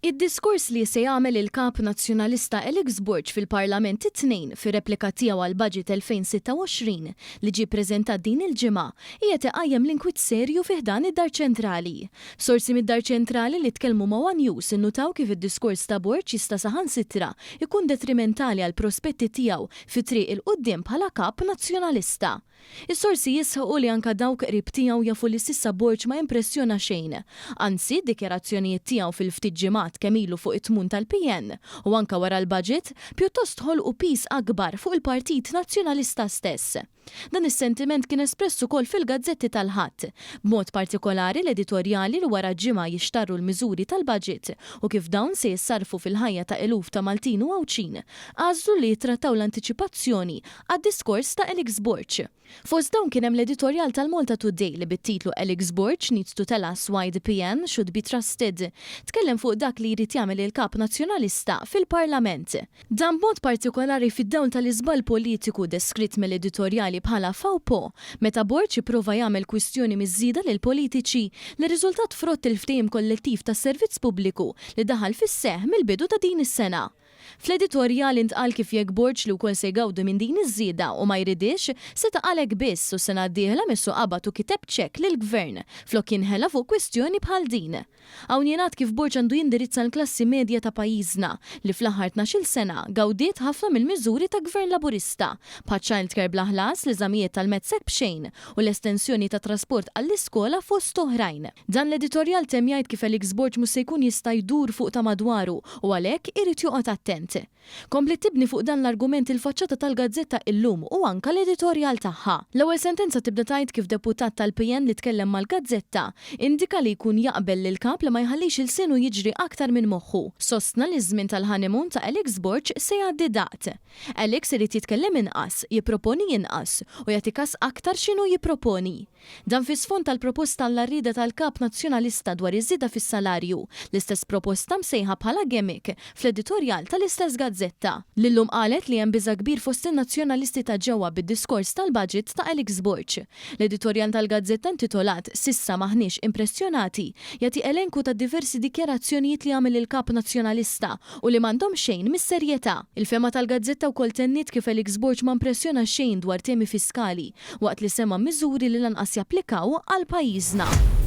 Id-diskors li se jagħmel il-kap nazzjonalista Alex Borg fil-Parlament it-tnejn fir-replika tiegħu għall-Baġit 2026 li ġie ppreżentat din il-ġimgħa qiegħed iqajjem l-inkwiet serju fih dan id-Dar Ċentrali. Sorsi mid-Dar Ċentrali li tkellmu ma' One News innutaw kif id-diskors ta' Borg jista' saħansitra jkun detrimentali għall prospetti tiegħu fi-triq il-qudiem bħala kap nazzjonalista. Is-sorsi jisħaqu li anke dawk qrib tiegħu jafu li s'issa Borg ma impressjona xejn. Anzi, dikjarazzjonijiet tiegħu fil-ftit ġimgħat kemm ilu fuq it-tmun tal-PN u anke wara l-Baġit pjuttost ħolqu piż akbar fuq il-Partit Nazzjonalista stess. Dan is-sentiment kien espress ukoll fil-gazzetti tal-ħadd, b'mod partikolari l-editorjali li wara ġimgħa jixtarru l-miżuri tal-Baġit u kif dawn se jissarfu fil-ħajja ta' eluf ta' Maltin u Awċin, għażlu li jitrattaw l-antiċipazzjoni għad-diskors ta' Alex Borg. Fost dawn kien hemm l-editorjal tal-Malta Today li bit-titlu Alex Borg needs to tell us why the PN should be trusted. Tkellem fuq dak li jrid jagħmel il-kap nazzjonalista fil-Parlament. Dan b'mod partikolari fid-dawn tal-iżball politiku deskritt mill-editorjali bħala fawpo, meta Borg jipprova jagħmel kwistjoni miż-żieda lil politiċi li riżultat frott il-ftehim kollettiv tas-servizz pubbliku li daħal fis-seħħ mill-bidu ta' din is-sena. Fl-editorjal intqal kif jekk Borg li wkoll se jgawdu minn din iż-żieda u ma jridix se taqalek biss u sena d-dieħla missu qabad u kiteb ċekk lill-Gvern flok jinħela fuq kwistjoni bħal din. Hawn jingħad kif Borg għandu jindirizza l-klassi medja ta' pajjiżna li fl-aħħar 12-il sena gawdiet ħafna mill-miżuri ta' Gvern Laburista bħal childcare bla ħlas, l-eżamijiet tal-mezzek b'xejn u l-estensjoni ta' trasport għall-iskola fost oħrajn. Dan l-editorjal temm jgħid kif Alex Borg mhux se jkun jista' jdur fuq ta' madwaru u għalhekk irid joqgħod attent. Komplet tibni fuq dan l-argument il-faċċata tal-gazzetta illum u anka l-editorjal tagħha. L-ewwel sentenza tibda tgħid kif deputat tal-PN li tkellem mal-gazzetta indika li jkun jaqbel lil kap li ma jħallix il-senu jiġri aktar minn moħħu. Sostna li żmien tal-ħanimun ta' Alex Borg se jgħaddi daqt. Alex irid jitkellem inqas, jipproponi inqas u jagħti każ aktar x'inhu jipproponi. Dan fi sfond tal-proposta l-arrida tal-kap nazzjonalista dwar iż-żieda fis-salarju, l-istess proposta msejħa bħala gimmick fl-editorjal tal-istess gazzetta. Lillum qalet li hemm biża' kbir fost in-nazzjonalisti ta' ġewwa bid-diskors tal-Baġit ta' Alex Borg. L-editorjal tal-gazzetta intitolat Sissa maħniex impressjonati jagħti elenku ta' diversi dikjarazzjonijiet li għamel il-kap nazzjonalista u li m'għandhom xejn mis-serjetà. Il-fema tal-gazzetta wkoll tenniet kif Alex Borg ma impressjona xejn dwar temi fiskali waqt li sema miżuri li lanqas japplikaw għal pajjiżna.